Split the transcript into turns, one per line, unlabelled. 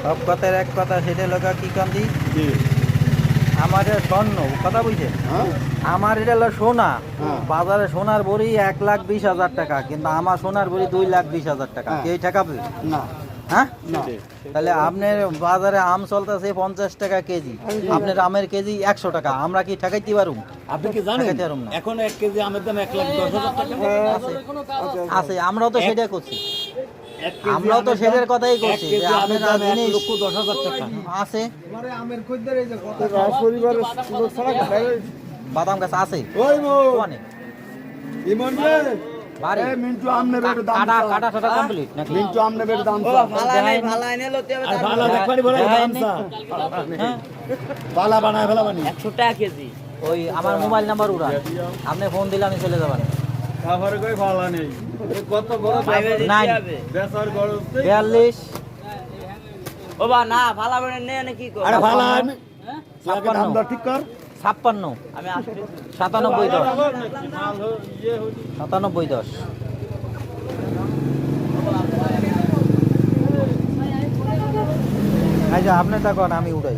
সব কথার এক কথা, সেটা লোকা কি কান্দি
জি
আমার এটা স্বর্ণ কথা বুঝছেন,
হ্যাঁ
আমার এটা হলো সোনা।
হ্যাঁ।
বাজারে সোনার বড়ি 1,20,000 টাকা, কিন্তু আমার সোনার বড়ি 2,20,000 টাকা।
হ্যাঁ।
কে ঠেকাবে?
না
হ্যাঁ,
না
তাহলে আপনার বাজারে আম চলতেছে 50 টাকা কেজি, আপনার আমের কেজি 100 টাকা, আমরা কি ঠেকাইতে পারুম?
আপনি কি জানেন
ঠেকাইতে পারুম না।
এখন 1 কেজি আমের দাম 1,10,000 টাকা
আছে, আমরাও তো সেটা করছি,
1 কেজি
আমরাও তো
আমের
সেটার
দাম-
কথাই
1
করছি যে
কেজি আমের
আপনারা
দাম
জিনিস
1,10,000 টাকা
আছে,
পরিবারের লোক ছাড়া
বাদাম গাছ আছে
ওই মো
কোয়ানে
ইমন রে
বাড়ি
এই মিন্টু আমনে বের দাম
কাটা কাটা টাটা কমপ্লিট নাকি?
মিন্টু আমনে বের দাম
আর ভালো দেখবানি বলে দাম চা
হ্যাঁ,
বালা বানায় ফেলাবানি
100 টাকা কেজি।
ওই আমার মোবাইল নাম্বার উড়া, আপনি ফোন দিলে আমি চলে যাবেন।
খাবার কই ভালো নেই কত বড়
পাইবে দিতে
নাই।
হবে।
বেচার গরজ
42
ও বা না ভালো করে নে না কি কর।
আরে ভালো আমি
আগে দাম দর ঠিক কর
56
আমি আসলে
97 10
মাল ইয়ে হই
97 10। আচ্ছা আপনি তা কন, আমি উড়াই।